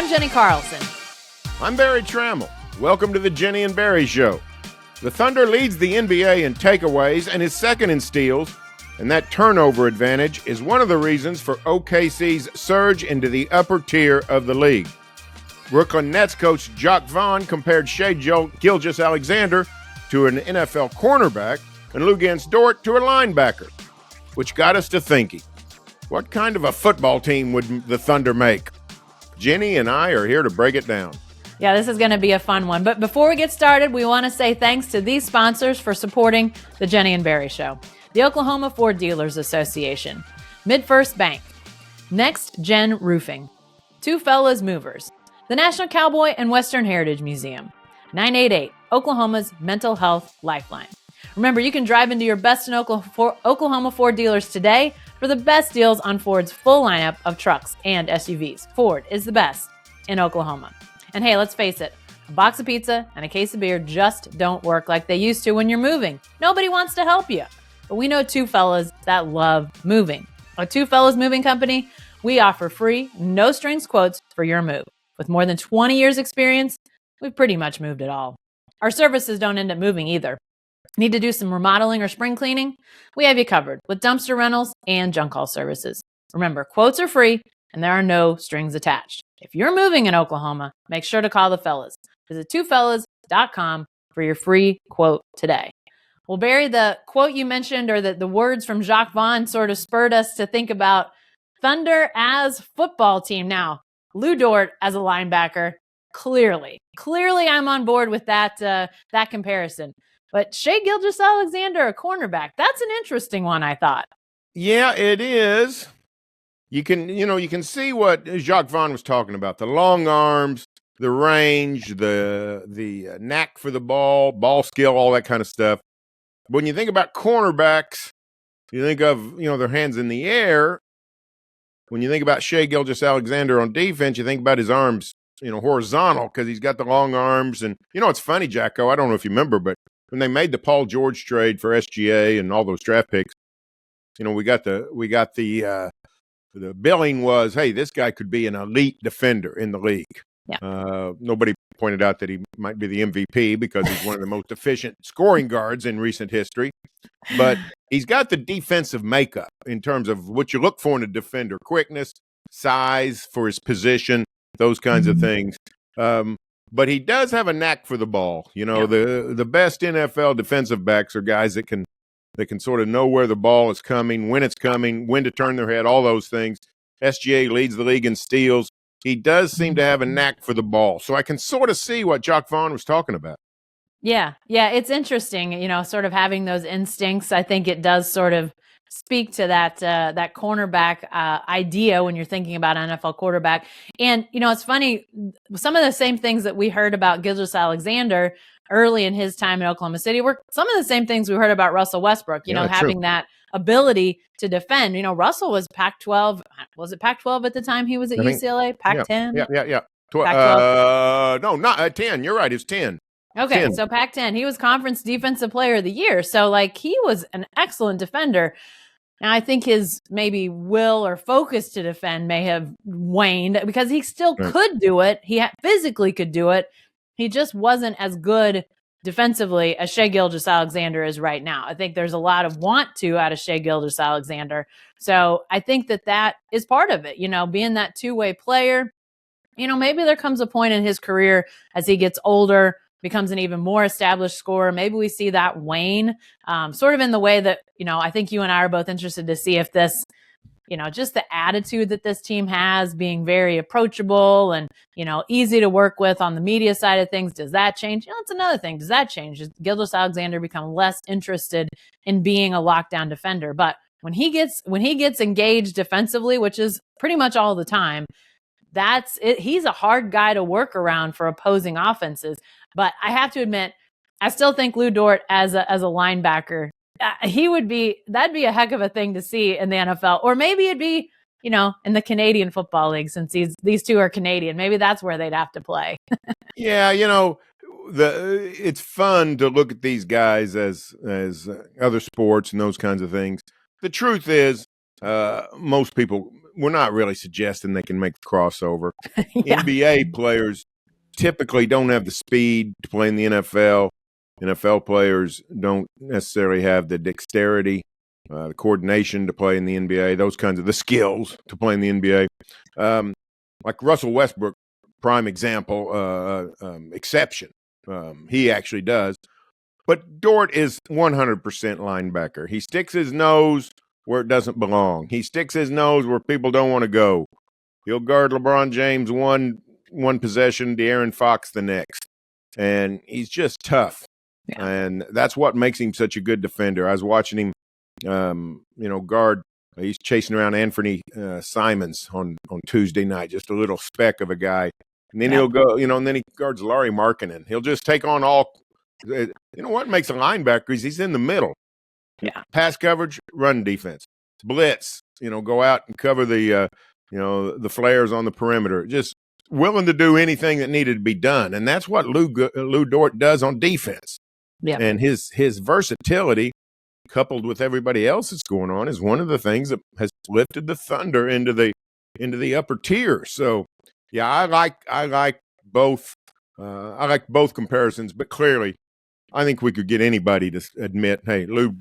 I'm Jenni Carlson. I'm Barry Tramel. Welcome to the Jenni and Berry Show. The Thunder leads the NBA in takeaways and is second in steals, and that turnover advantage is one of the reasons for OKC's surge into the upper tier of the league. Brooklyn Nets coach Jacques Vaughn compared Shai Gilgeous-Alexander to an NFL cornerback and Luguentz Dort to a linebacker, which got us to thinking, what kind of a football team would the Thunder make? Jenni and I are here to break it down. Yeah, this is going to be a fun one. But before we get started, we want to say thanks to these sponsors for supporting the Jenni and Berry Show. The Oklahoma Ford Dealers Association, MidFirst Bank, Next Gen Roofing, Two Fellas Movers, the National Cowboy and Western Heritage Museum, 988, Oklahoma's mental health lifeline. Remember, you can drive into your best in Oklahoma Ford dealers today for the best deals on Ford's full lineup of trucks and SUVs. Ford is the best in Oklahoma. And hey, let's face it, a box of pizza and a case of beer just don't work like they used to when you're moving. Nobody wants to help you. But we know two fellas that love moving. At Two Fellas Moving Company, we offer free, no-strings quotes for your move. With more than 20 years experience, we've pretty much moved it all. Our services don't end up moving either. Need to do some remodeling or spring cleaning? We have you covered with dumpster rentals and junk haul services. Remember, quotes are free and there are no strings attached. If you're moving in Oklahoma, make sure to call the fellas. Visit twofellas.com for your free quote today. Well, Barry, the quote you mentioned or the words from Jacques Vaughn sort of spurred us to think about Thunder as football team. Now, Lu Dort as a linebacker, clearly I'm on board with that comparison. But Shai Gilgeous-Alexander, a cornerback, that's an interesting one, I thought. Yeah, it is. You can see what Jacques Vaughn was talking about, the long arms, the range, the knack for the ball skill, all that kind of stuff. When you think about cornerbacks, you think of, their hands in the air. When you think about Shai Gilgeous-Alexander on defense, you think about his arms, horizontal because he's got the long arms. And, it's funny, Jacko, I don't know if you remember, but when they made the Paul George trade for SGA and all those draft picks, we got the billing was, hey, this guy could be an elite defender in the league. Yeah. Nobody pointed out that he might be the MVP because he's one of the most efficient scoring guards in recent history. But he's got the defensive makeup in terms of what you look for in a defender: quickness, size for his position, those kinds of things. But he does have a knack for the ball. The best NFL defensive backs are guys that can sort of know where the ball is coming, when it's coming, when to turn their head, all those things. SGA leads the league in steals. He does seem to have a knack for the ball. So I can sort of see what Jacques Vaughn was talking about. Yeah, it's interesting, sort of having those instincts. I think it does sort of speak to that cornerback idea when you're thinking about NFL quarterback. And, it's funny, some of the same things that we heard about Gilgeous-Alexander early in his time in Oklahoma City were some of the same things we heard about Russell Westbrook, having that ability to defend. Russell was Pac-12. Was it Pac-12 at the time he was at UCLA? Pac-10? Yeah. Pac-12? No, not 10. You're right. It's 10. Okay, 10. So Pac-10. He was Conference Defensive Player of the Year. So, he was an excellent defender. And I think his maybe will or focus to defend may have waned because he still could do it. He physically could do it. He just wasn't as good defensively as Shai Gilgeous-Alexander is right now. I think there's a lot of want to out of Shai Gilgeous-Alexander. So I think that is part of it, being that two-way player. Maybe there comes a point in his career as he gets older, becomes an even more established scorer. Maybe we see that wane, sort of in the way that, I think you and I are both interested to see if this, just the attitude that this team has, being very approachable and, easy to work with on the media side of things. Does that change? That's another thing. Does that change? Does Gilgeous-Alexander become less interested in being a lockdown defender? But when he gets engaged defensively, which is pretty much all the time, that's it. He's a hard guy to work around for opposing offenses. But I have to admit, I still think Lu Dort as a linebacker, that'd be a heck of a thing to see in the NFL. Or maybe it'd be, in the Canadian Football League, since these two are Canadian. Maybe that's where they'd have to play. Yeah, it's fun to look at these guys as other sports and those kinds of things. The truth is, most people we're not really suggesting they can make the crossover. Yeah. NBA players typically don't have the speed to play in the NFL. NFL players don't necessarily have the dexterity, the coordination to play in the NBA, those kinds of the skills to play in the NBA. Like Russell Westbrook, prime example, exception. He actually does. But Dort is 100% linebacker. He sticks his nose where it doesn't belong. He sticks his nose where people don't want to go. He'll guard LeBron James one possession, De'Aaron Fox the next. And he's just tough. Yeah. And that's what makes him such a good defender. I was watching him, guard. He's chasing around Anthony Simons on Tuesday night, just a little speck of a guy. And then he'll go, and then he guards Larry Markkinen. He'll just take on all. What makes a linebacker is he's in the middle. Yeah. Pass coverage, run defense, blitz. Go out and cover the flares on the perimeter. Just willing to do anything that needed to be done, and that's what Lu Dort does on defense. Yeah. And his versatility, coupled with everybody else that's going on, is one of the things that has lifted the Thunder into the upper tier. So, yeah, I like both. I like both comparisons, but clearly, I think we could get anybody to admit, hey, Lu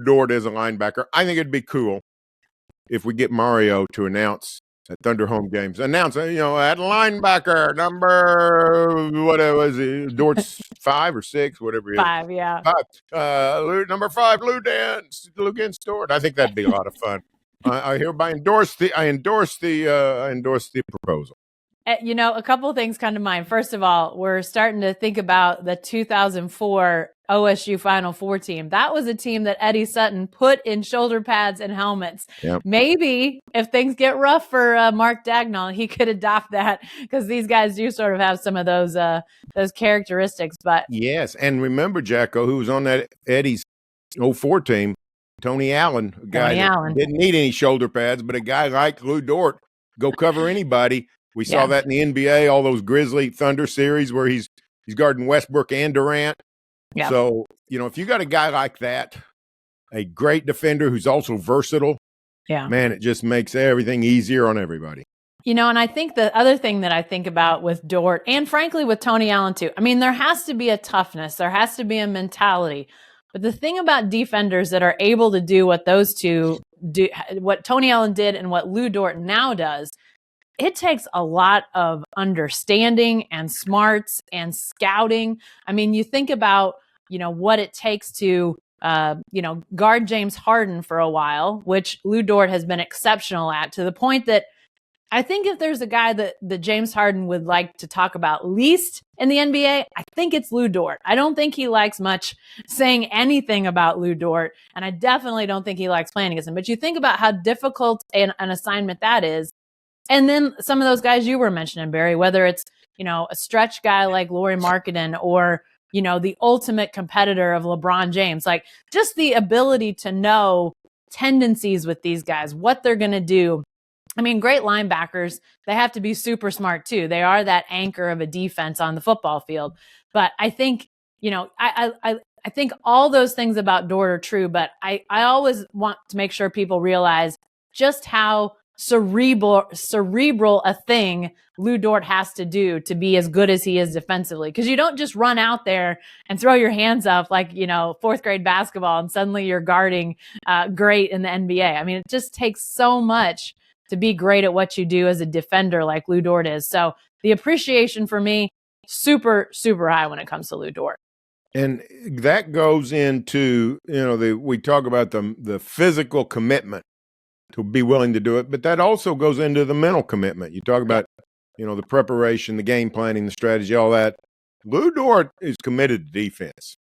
Dort is a linebacker. I think it'd be cool if we get Mario to announce at Thunder home games, at linebacker number, whatever was it, Dort's 5 or 6, whatever it is. 5, yeah. 5. Number 5, Luguentz Dort. I think that'd be a lot of fun. I hereby endorse the proposal. A couple of things come to mind. First of all, we're starting to think about the 2004 OSU Final Four team. That was a team that Eddie Sutton put in shoulder pads and helmets. Yep. Maybe if things get rough for Mark Daigneault, he could adopt that, because these guys do sort of have some of those characteristics. But yes, and remember, Jacko, who was on that Eddie's 04 team, Tony Allen, a guy that didn't need any shoulder pads, but a guy like Lu Dort, go cover anybody. We saw that in the NBA, all those Grizzly Thunder series where he's guarding Westbrook and Durant. Yeah. So, if you got a guy like that, a great defender who's also versatile, man, it just makes everything easier on everybody. And I think the other thing that I think about with Dort, and frankly with Tony Allen too, there has to be a toughness, there has to be a mentality. But the thing about defenders that are able to do what those two do, what Tony Allen did and what Lu Dort now does, it takes a lot of understanding and smarts and scouting. You think about, what it takes to, guard James Harden for a while, which Lu Dort has been exceptional at, to the point that I think if there's a guy that James Harden would like to talk about least in the NBA, I think it's Lu Dort. I don't think he likes much saying anything about Lu Dort, and I definitely don't think he likes playing against him. But you think about how difficult an assignment that is. And then some of those guys you were mentioning, Barry, whether it's, a stretch guy like Lauri Markkinen or, the ultimate competitor of LeBron James, like just the ability to know tendencies with these guys, what they're going to do. Great linebackers, they have to be super smart too. They are that anchor of a defense on the football field. But I think, I think all those things about Dort are true, but I always want to make sure people realize just how cerebral a thing Lu Dort has to do to be as good as he is defensively. Because you don't just run out there and throw your hands up like, fourth grade basketball and suddenly you're guarding great in the NBA. It just takes so much to be great at what you do as a defender like Lu Dort is. So the appreciation for me, super, super high when it comes to Lu Dort. And that goes into, we talk about the physical commitment to be willing to do it, but that also goes into the mental commitment. You talk about, the preparation, the game planning, the strategy, all that. Lu Dort is committed to defense,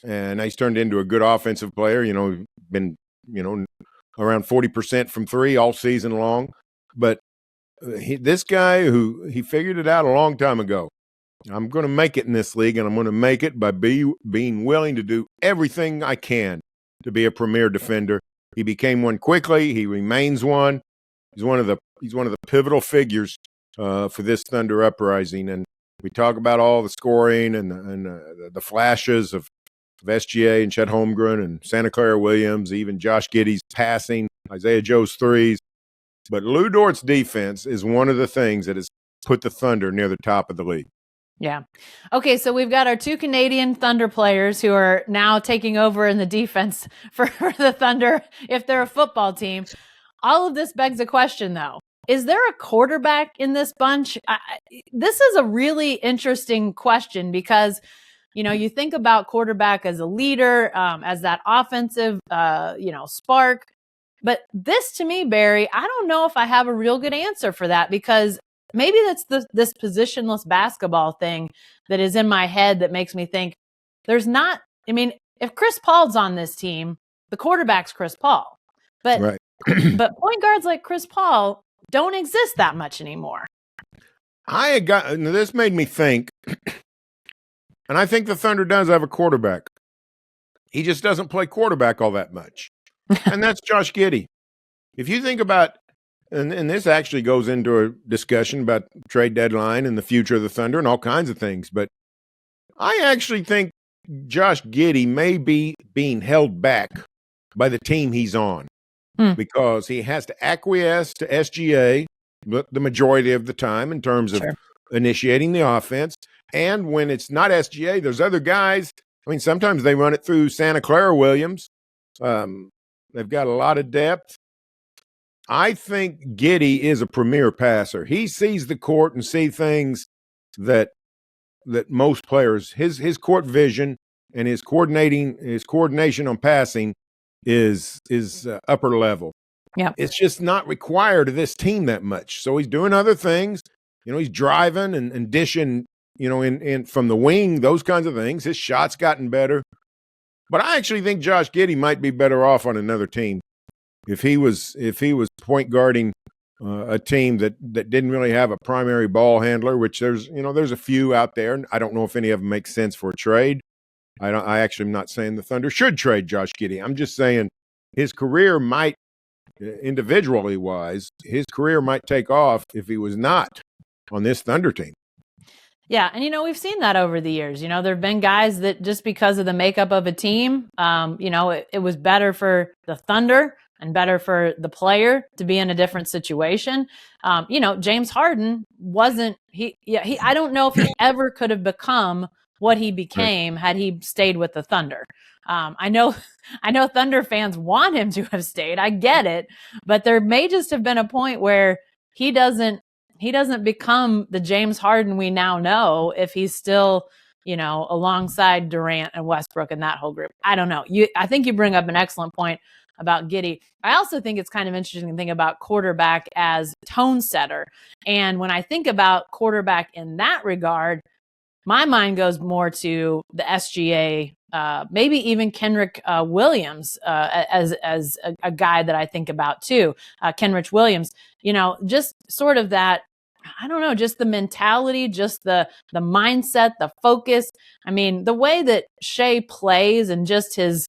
and he's turned into a good offensive player. Been, around 40% from 3 all season long. But this guy he figured it out a long time ago. I'm going to make it in this league, and I'm going to make it by being willing to do everything I can to be a premier defender. He became one quickly. He remains one. He's one of the pivotal figures for this Thunder uprising. And we talk about all the scoring and the flashes of SGA and Chet Holmgren and Santa Clara Williams, even Josh Giddey's passing, Isaiah Joe's threes. But Lu Dort's defense is one of the things that has put the Thunder near the top of the league. Yeah. Okay, so we've got our two Canadian Thunder players who are now taking over in the defense for the Thunder if they're a football team. All of this begs a question, though. Is there a quarterback in this bunch? This is a really interesting question because, you think about quarterback as a leader, as that offensive, spark. But this, to me, Barry, I don't know if I have a real good answer for that because maybe that's this positionless basketball thing that is in my head that makes me think there's not. I mean, if Chris Paul's on this team, the quarterback's Chris Paul. But Right. but point guards like Chris Paul don't exist that much anymore. This made me think, and I think the Thunder does have a quarterback. He just doesn't play quarterback all that much, and that's Josh Giddey. If you think about, and this actually goes into a discussion about trade deadline and the future of the Thunder and all kinds of things, but I actually think Josh Giddey may be being held back by the team he's on. Because he has to acquiesce to SGA the majority of the time in terms of initiating the offense. And when it's not SGA, there's other guys. I mean, sometimes they run it through Santa Clara Williams. They've got a lot of depth. I think Giddy is a premier passer. He sees the court and sees things that most players, his court vision and his coordination on passing is upper level. Yeah, it's just not required of this team that much. So he's doing other things. He's driving and dishing. In from the wing, those kinds of things. His shot's gotten better. But I actually think Josh Giddey might be better off on another team if he was point guarding a team that didn't really have a primary ball handler. Which there's a few out there. And I don't know if any of them make sense for a trade. I actually am not saying the Thunder should trade Josh Giddey. I'm just saying his career might, individually wise, his career might take off if he was not on this Thunder team. Yeah, and we've seen that over the years. There have been guys that just because of the makeup of a team, it was better for the Thunder and better for the player to be in a different situation. James Harden wasn't. I don't know if he ever could have become what he became had he stayed with the Thunder. I know Thunder fans want him to have stayed. I get it, but there may just have been a point where he doesn't become the James Harden we now know if he's still, alongside Durant and Westbrook and that whole group. I don't know. I think you bring up an excellent point about Giddey. I also think it's kind of interesting to think about quarterback as tone setter. And when I think about quarterback in that regard, my mind goes more to the SGA, maybe even Kenrich Williams as a guy that I think about too. Kenrich Williams, just sort of that, I don't know, just the mentality, just the mindset, the focus. I mean, the way that Shay plays and just his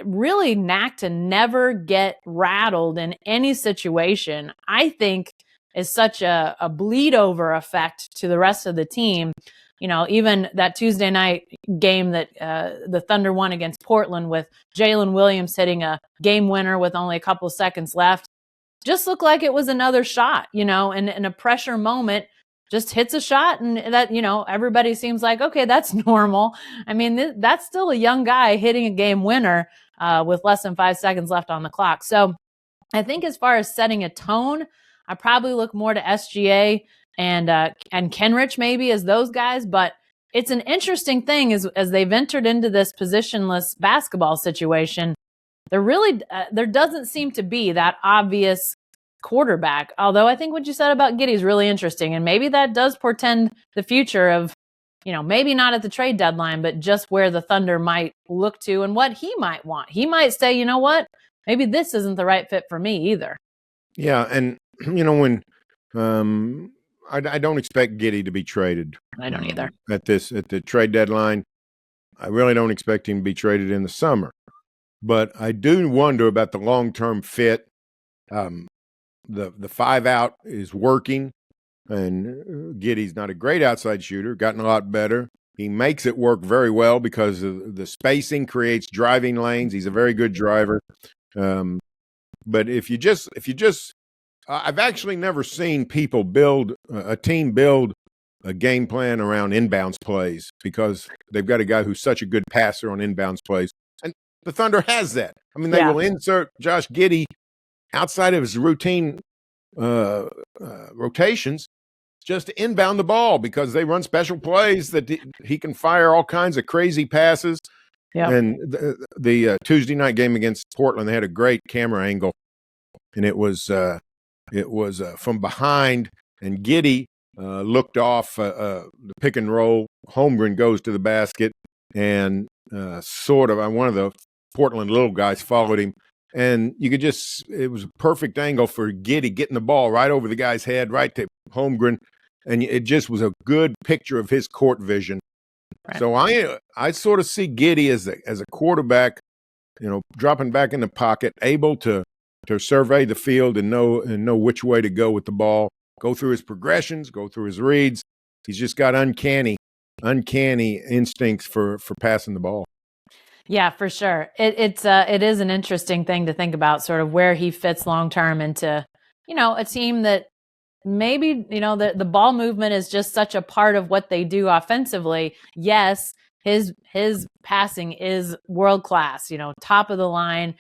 really knack to never get rattled in any situation, I think is such a bleed over effect to the rest of the team. Even that Tuesday night game that the Thunder won against Portland with Jalen Williams hitting a game winner with only a couple seconds left, just looked like it was another shot, and in a pressure moment, just hits a shot and that, everybody seems like, okay, that's normal. I mean, that's still a young guy hitting a game winner with less than 5 seconds left on the clock. So I think as far as setting a tone, I probably look more to SGA and Kenrich maybe as those guys, but it's an interesting thing as they've entered into this positionless basketball situation. There doesn't seem to be that obvious quarterback. Although I think what you said about Giddey is really interesting, and maybe that does portend the future of, maybe not at the trade deadline, but just where the Thunder might look to and what he might want. He might say, you know what, maybe this isn't the right fit for me either. Yeah, and when I don't expect Giddey to be traded. I don't either. At the trade deadline, I really don't expect him to be traded in the summer. But I do wonder about the long-term fit. The 5-out is working, and Giddey's not a great outside shooter, gotten a lot better. He makes it work very well because of the spacing creates driving lanes. He's a very good driver. But if you just I've actually never seen people build a team build a game plan around inbounds plays because they've got a guy who's such a good passer on inbounds plays. And the Thunder has that. I mean, they will insert Josh Giddey outside of his routine rotations just to inbound the ball because they run special plays that he can fire all kinds of crazy passes. Yep. And the Tuesday night game against Portland, they had a great camera angle, and it was from behind, and Giddy looked off the pick and roll. Holmgren goes to the basket, and sort of one of the Portland little guys followed him, and you could it was a perfect angle for Giddy getting the ball right over the guy's head, right to Holmgren, and it just was a good picture of his court vision. Right. So I sort of see Giddy as a quarterback, dropping back in the pocket, able to survey the field and know which way to go with the ball, go through his progressions, go through his reads. He's just got uncanny instincts for passing the ball. Yeah, for sure. It is an interesting thing to think about, sort of where he fits long term into, a team that maybe, the ball movement is just such a part of what they do offensively. Yes, his passing is world class, top of the line,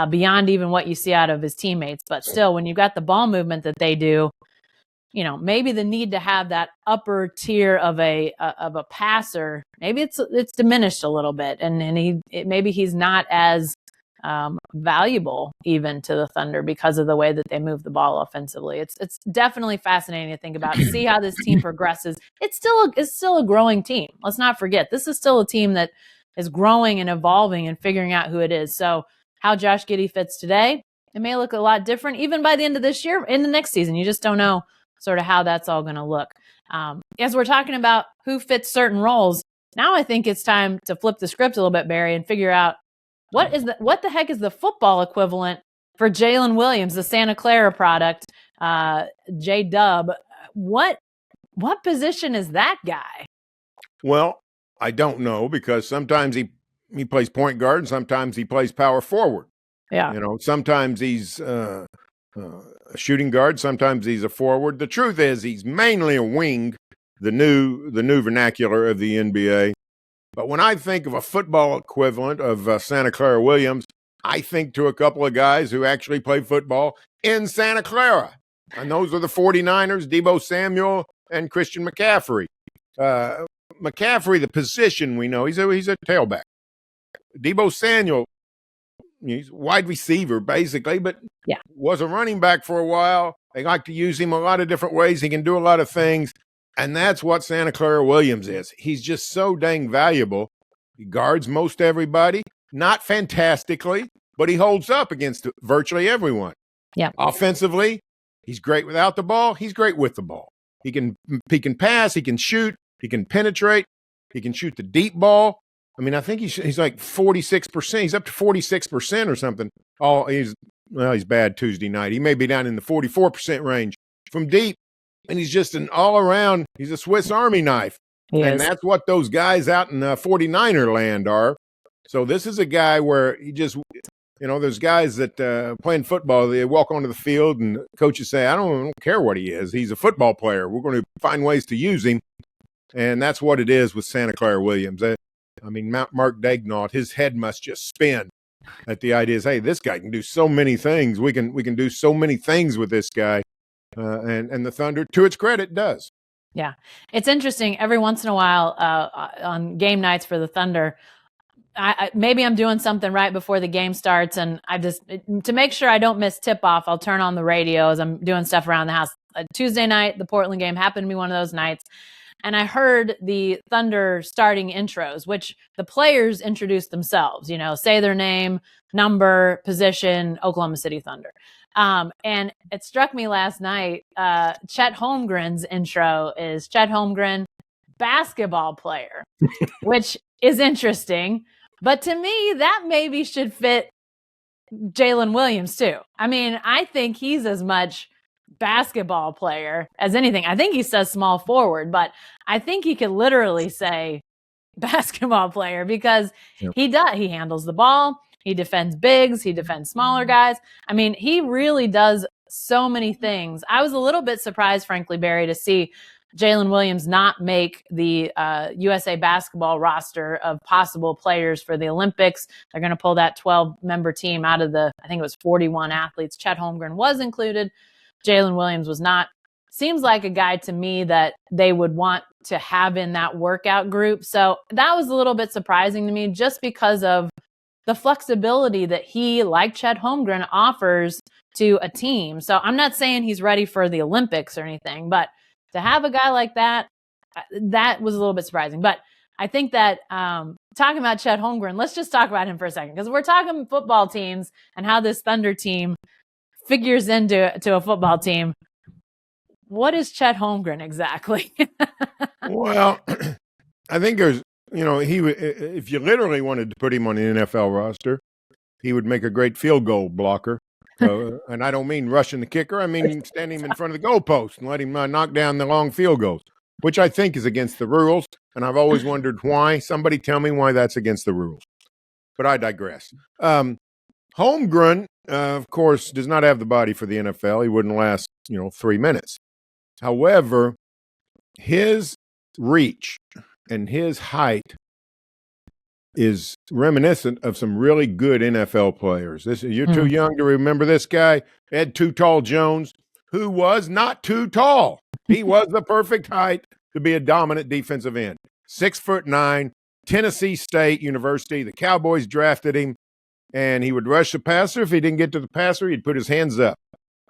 beyond even what you see out of his teammates. But still, when you've got the ball movement that they do, maybe the need to have that upper tier of a passer, maybe it's diminished a little bit, and maybe he's not as valuable even to the Thunder because of the way that they move the ball offensively. It's definitely fascinating to think about, to see how this team progresses. It's still a growing team. Let's not forget, this is still a team that is growing and evolving and figuring out who it is. So how Josh Giddey fits today, it may look a lot different even by the end of this year, in the next season. You just don't know sort of how that's all going to look. As we're talking about who fits certain roles, now I think it's time to flip the script a little bit, Barry, and figure out what the heck is the football equivalent for Jaylen Williams, the Santa Clara product, J-Dub. What position is that guy? Well, I don't know, because sometimes he plays point guard and sometimes he plays power forward. Yeah. Sometimes he's a shooting guard, sometimes he's a forward. The truth is he's mainly a wing, the new vernacular of the NBA. But when I think of a football equivalent of Santa Clara Williams, I think to a couple of guys who actually play football in Santa Clara. And those are the 49ers, Deebo Samuel and Christian McCaffrey. McCaffrey, the position we know, he's a tailback. Deebo Samuel, he's wide receiver basically, but was a running back for a while. They like to use him a lot of different ways. He can do a lot of things. And that's what Santa Clara Williams is. He's just so dang valuable. He guards most everybody, not fantastically, but he holds up against virtually everyone. Yeah. Offensively, he's great without the ball. He's great with the ball. He can pass. He can shoot. He can penetrate. He can shoot the deep ball. I mean, I think he's like 46%. He's up to 46% or something. He's bad Tuesday night. He may be down in the 44% range from deep. And he's just an all-around, he's a Swiss Army knife. And that's what those guys out in 49er land are. So this is a guy where he just, there's guys that playing football, they walk onto the field and coaches say, I don't care what he is. He's a football player. We're going to find ways to use him. And that's what it is with Santa Clara Williams. Mark Daigneault, his head must just spin at the idea is, hey, this guy can do so many things. We can do so many things with this guy. And the Thunder, to its credit, does. Yeah. It's interesting. Every once in a while on game nights for the Thunder, maybe I'm doing something right before the game starts, and to make sure I don't miss tip-off, I'll turn on the radio as I'm doing stuff around the house. Tuesday night, the Portland game happened to be one of those nights, and I heard the Thunder starting intros, which the players introduce themselves, say their name, number, position, Oklahoma City Thunder. And it struck me last night, Chet Holmgren's intro is Chet Holmgren, basketball player, which is interesting. But to me, that maybe should fit Jaylen Williams too. I mean, I think he's as much basketball player as anything. I think he says small forward, but I think he could literally say basketball player because he does. He handles the ball. He defends bigs. He defends smaller guys. I mean, he really does so many things. I was a little bit surprised, frankly, Barry, to see Jaylen Williams not make the USA basketball roster of possible players for the Olympics. They're going to pull that 12-member team out of I think it was 41 athletes. Chet Holmgren was included. Jalen Williams was not. Seems like a guy to me that they would want to have in that workout group. So that was a little bit surprising to me just because of the flexibility that he, like Chet Holmgren, offers to a team. So I'm not saying he's ready for the Olympics or anything, but to have a guy like that, that was a little bit surprising. But I think that talking about Chet Holmgren, let's just talk about him for a second, because we're talking football teams and how this Thunder team figures into a football team. What is Chet Holmgren exactly? Well, I think there's, if you literally wanted to put him on the NFL roster, he would make a great field goal blocker. And I don't mean rushing the kicker. I mean standing him in front of the goalpost and let him knock down the long field goals, which I think is against the rules. And I've always wondered why. Somebody tell me why that's against the rules. But I digress. Holmgren, of course, does not have the body for the NFL. He wouldn't last, 3 minutes. However, his reach and his height is reminiscent of some really good NFL players. You're too young to remember this guy, Ed Too Tall Jones, who was not too tall. He was the perfect height to be a dominant defensive end. 6'9", Tennessee State University. The Cowboys drafted him, and he would rush the passer. If he didn't get to the passer, he'd put his hands up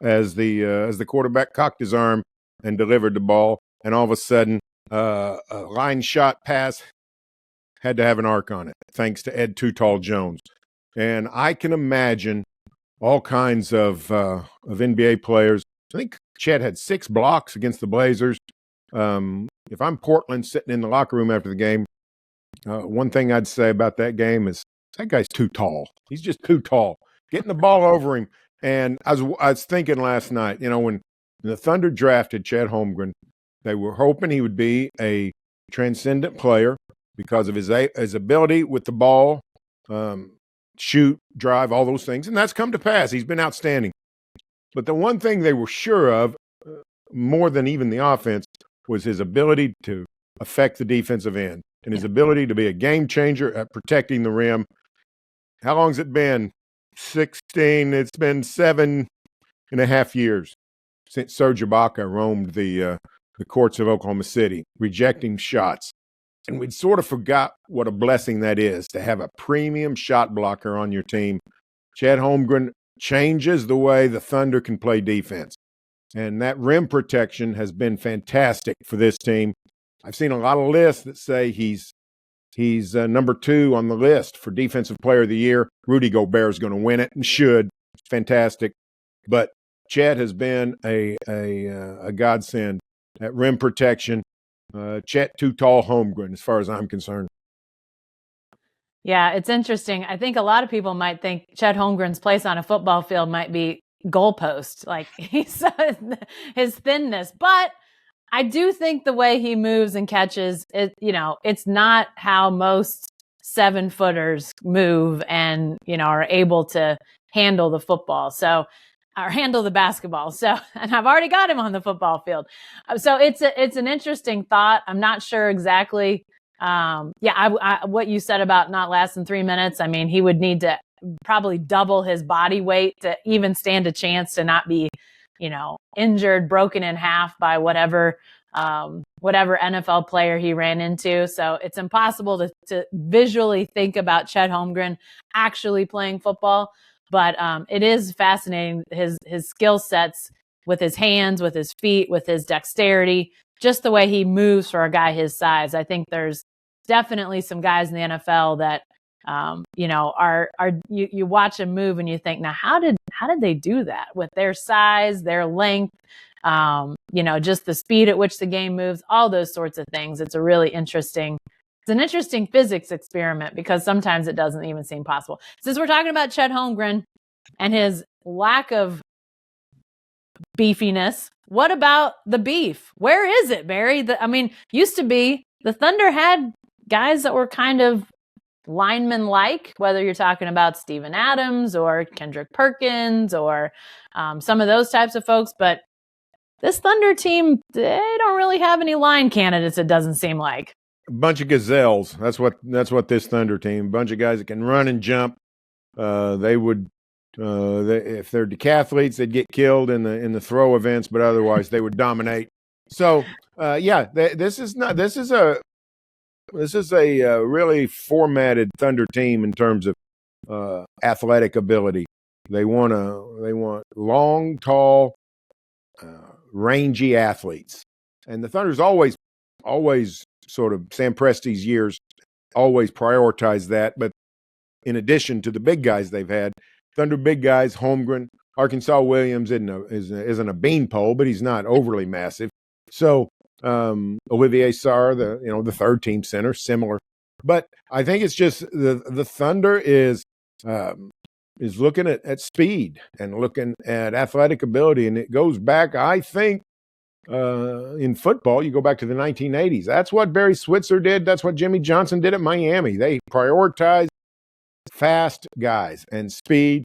as the quarterback cocked his arm and delivered the ball. And all of a sudden, a line shot pass had to have an arc on it, thanks to Ed Too Tall Jones. And I can imagine all kinds of NBA players. I think Chet had 6 blocks against the Blazers. If I'm Portland sitting in the locker room after the game, one thing I'd say about that game is that guy's too tall. He's just too tall. Getting the ball over him. And I was thinking last night, when the Thunder drafted Chet Holmgren, they were hoping he would be a transcendent player because of his ability with the ball, shoot, drive, all those things. And that's come to pass. He's been outstanding. But the one thing they were sure of, more than even the offense, was his ability to affect the defensive end and his ability to be a game changer at protecting the rim. How long's it been? 16. It's been 7.5 years since Serge Ibaka roamed the courts of Oklahoma City, rejecting shots. And we'd sort of forgot what a blessing that is to have a premium shot blocker on your team. Chet Holmgren changes the way the Thunder can play defense. And that rim protection has been fantastic for this team. I've seen a lot of lists that say he's number 2 on the list for Defensive Player of the Year. Rudy Gobert is going to win it and should. Fantastic. But Chet has been a godsend at rim protection. Chet Too Tall Holmgren, as far as I'm concerned. Yeah, it's interesting. I think a lot of people might think Chet Holmgren's place on a football field might be goalpost, like his thinness. But I do think the way he moves and catches, it's not how most 7-footers move and, are able to handle the football. So, or handle the basketball. So, and I've already got him on the football field. So it's an interesting thought. I'm not sure exactly. What you said about not lasting 3 minutes. I mean, he would need to probably double his body weight to even stand a chance to not be, injured, broken in half by whatever NFL player he ran into. So it's impossible to visually think about Chet Holmgren actually playing football. But it is fascinating, his skill sets with his hands, with his feet, with his dexterity, just the way he moves for a guy his size. I think there's definitely some guys in the NFL that, you watch him move and you think, now how did they do that with their size, their length, just the speed at which the game moves, all those sorts of things. It's an interesting physics experiment because sometimes it doesn't even seem possible. Since we're talking about Chet Holmgren and his lack of beefiness, what about the beef? Where is it, Barry? Used to be the Thunder had guys that were kind of lineman-like, whether you're talking about Steven Adams or Kendrick Perkins or some of those types of folks. But this Thunder team, they don't really have any line candidates, it doesn't seem like. A bunch of gazelles. That's what this Thunder team. A bunch of guys that can run and jump. They would, if they're decathletes, they'd get killed in the throw events, but otherwise they would dominate. So this is a really formatted Thunder team in terms of athletic ability. They want long, tall, rangy athletes, and the Thunder's always sort of Sam Presti's years always prioritize that. But in addition to the big guys they've had, Thunder big guys, Holmgren, Arkansas Williams isn't a beanpole, but he's not overly massive. So Olivier Sarr, the third team center, similar. But I think it's just the Thunder is looking at speed and looking at athletic ability, and it goes back, I think, in football, you go back to the 1980s. That's what Barry Switzer did. That's what Jimmy Johnson did at Miami. They prioritized fast guys and speed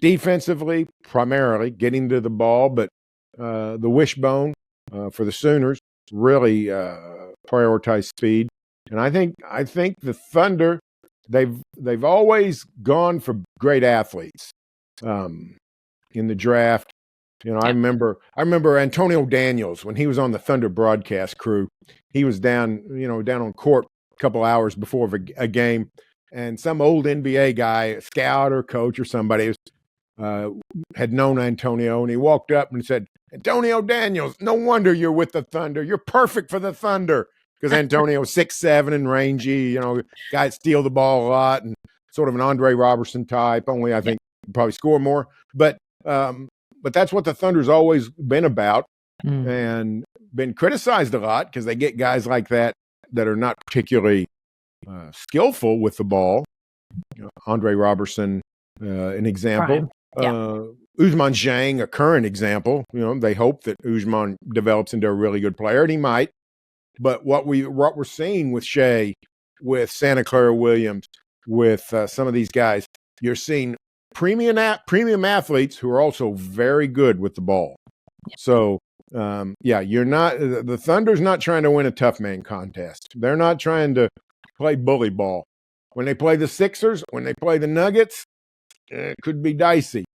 defensively, primarily getting to the ball. But the wishbone for the Sooners really prioritize speed. And I think the Thunder, they've always gone for great athletes in the draft. I remember Antonio Daniels when he was on the Thunder broadcast crew. He was down on court a couple hours before a game, and some old NBA guy, a scout or coach or somebody, had known Antonio, and he walked up and said, "Antonio Daniels, no wonder you're with the Thunder. You're perfect for the Thunder." Because Antonio was 6'7" and rangy, guy steal the ball a lot and sort of an Andre Robertson type. Only I think probably score more, but that's what the Thunder's always been about, and been criticized a lot because they get guys like that are not particularly skillful with the ball. Andre Robertson, an example. Ousmane Dieng, a current example. They hope that Ousmane develops into a really good player, and he might. But what we're seeing with Shay, with Santa Clara Williams, with some of these guys, you're seeing premium athletes who are also very good with the ball. So the Thunder's not trying to win a tough man contest. They're not trying to play bully ball. When they play the Sixers, when they play the Nuggets, it could be dicey.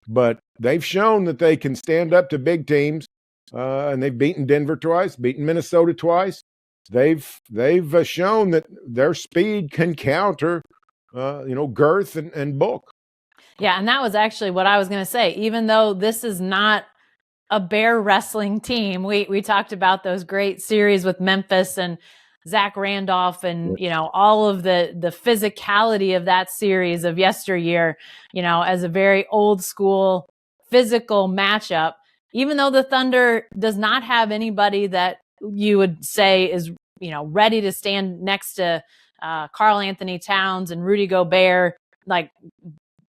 But they've shown that they can stand up to big teams. And they've beaten Denver twice, beaten Minnesota twice. They've shown that their speed can counter, girth and bulk. Yeah, and that was actually what I was going to say. Even though this is not a bear wrestling team, we talked about those great series with Memphis and Zach Randolph and, all of the physicality of that series of yesteryear, as a very old school physical matchup. Even though the Thunder does not have anybody that you would say is, ready to stand next to Karl Anthony Towns and Rudy Gobert, like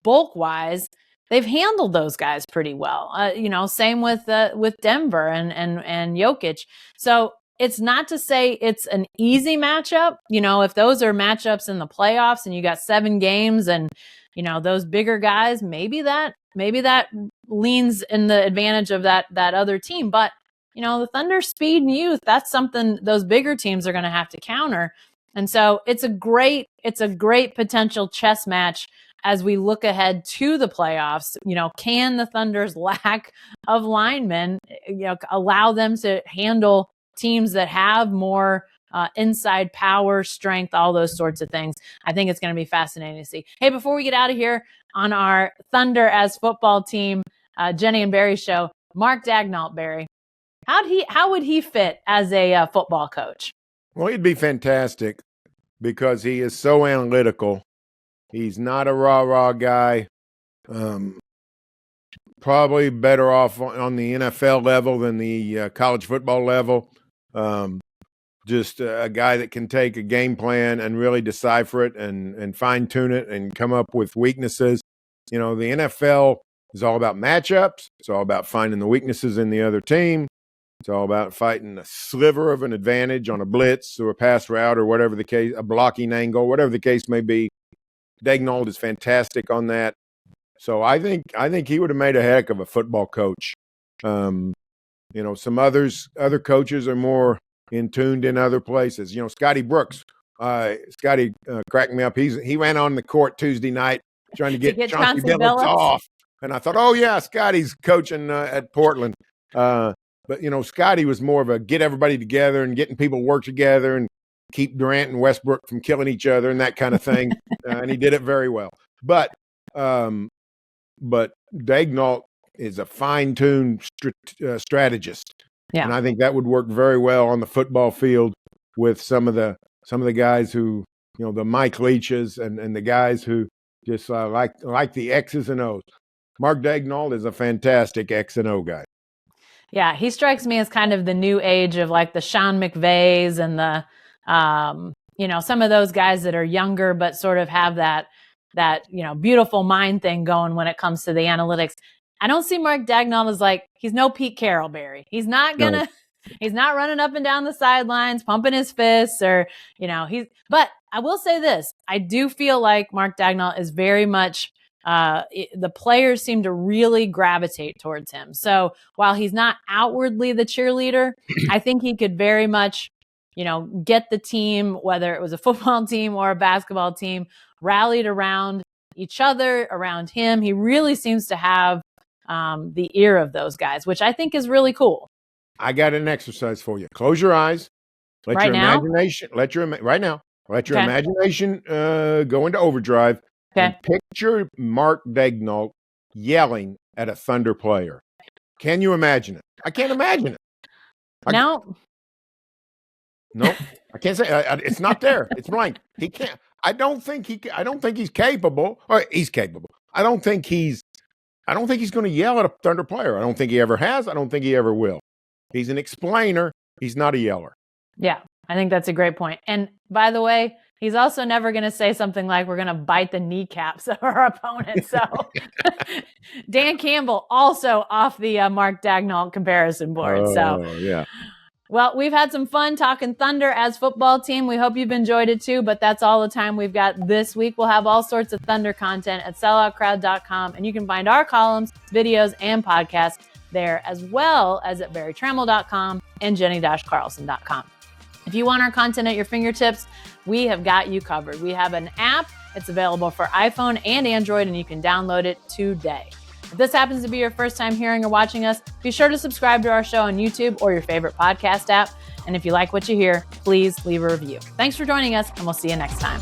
bulk-wise, they've handled those guys pretty well. Same with Denver and Jokic. So it's not to say it's an easy matchup. If those are matchups in the playoffs and you got 7 games and, those bigger guys, maybe that leans in the advantage of that other team. But, the Thunder speed and youth, that's something those bigger teams are going to have to counter. And so it's a great potential chess match as we look ahead to the playoffs. Can the Thunder's lack of linemen, allow them to handle teams that have more inside power, strength, all those sorts of things? I think it's going to be fascinating to see. Hey, before we get out of here on our Thunder as football team, Jenni and Berry show, Mark Daigneault, Berry, how would he fit as a football coach? Well, he'd be fantastic because he is so analytical. He's not a rah-rah guy. Probably better off on the NFL level than the college football level. Just a guy that can take a game plan and really decipher it and fine-tune it and come up with weaknesses. The NFL is all about matchups. It's all about finding the weaknesses in the other team. It's all about fighting a sliver of an advantage on a blitz or a pass route or whatever the case, a blocking angle, whatever the case may be. Daigneault is fantastic on that. So I think he would have made a heck of a football coach. Some other coaches are more in tuned in other places. Scotty Brooks. Scotty cracked me up. He ran on the court Tuesday night trying to get Chauncey Billups off. And I thought, oh, yeah, Scotty's coaching at Portland. But Scotty was more of a get everybody together and getting people work together and keep Durant and Westbrook from killing each other and that kind of thing. And he did it very well. But Daigneault is a fine-tuned strategist. Yeah. And I think that would work very well on the football field with some of the guys who, the Mike Leaches and the guys who just like the X's and O's. Mark Daigneault is a fantastic X and O guy. Yeah, he strikes me as kind of the new age of like the Sean McVays and the, some of those guys that are younger but sort of have that beautiful mind thing going when it comes to the analytics. I don't see Mark Daigneault as like, he's no Pete Carroll, Barry. He's not gonna, he's not running up and down the sidelines, pumping his fists but I will say this, I do feel like Mark Daigneault is very much, the players seem to really gravitate towards him. So while he's not outwardly the cheerleader, I think he could very much, get the team, whether it was a football team or a basketball team, rallied around each other, around him. He really seems to have the ear of those guys, which I think is really cool. I got an exercise for you. Close your eyes. Let your imagination go into overdrive. Okay. And picture Mark Daigneault yelling at a Thunder player. Can you imagine it? I can't imagine it. No, I can't say it's not there. It's blank. He can't. I don't think he's capable. Or he's capable. I don't think he's going to yell at a Thunder player. I don't think he ever has. I don't think he ever will. He's an explainer. He's not a yeller. Yeah, I think that's a great point. And by the way, he's also never going to say something like, we're going to bite the kneecaps of our opponent. So Dan Campbell also off the Mark Daigneault comparison board. Yeah. Well, we've had some fun talking Thunder as football team. We hope you've enjoyed it too, but that's all the time we've got this week. We'll have all sorts of Thunder content at selloutcrowd.com, and you can find our columns, videos, and podcasts there, as well as at barrytramel.com and jenni-carlson.com. If you want our content at your fingertips, we have got you covered. We have an app. It's available for iPhone and Android, and you can download it today. If this happens to be your first time hearing or watching us, be sure to subscribe to our show on YouTube or your favorite podcast app. And if you like what you hear, please leave a review. Thanks for joining us, and we'll see you next time.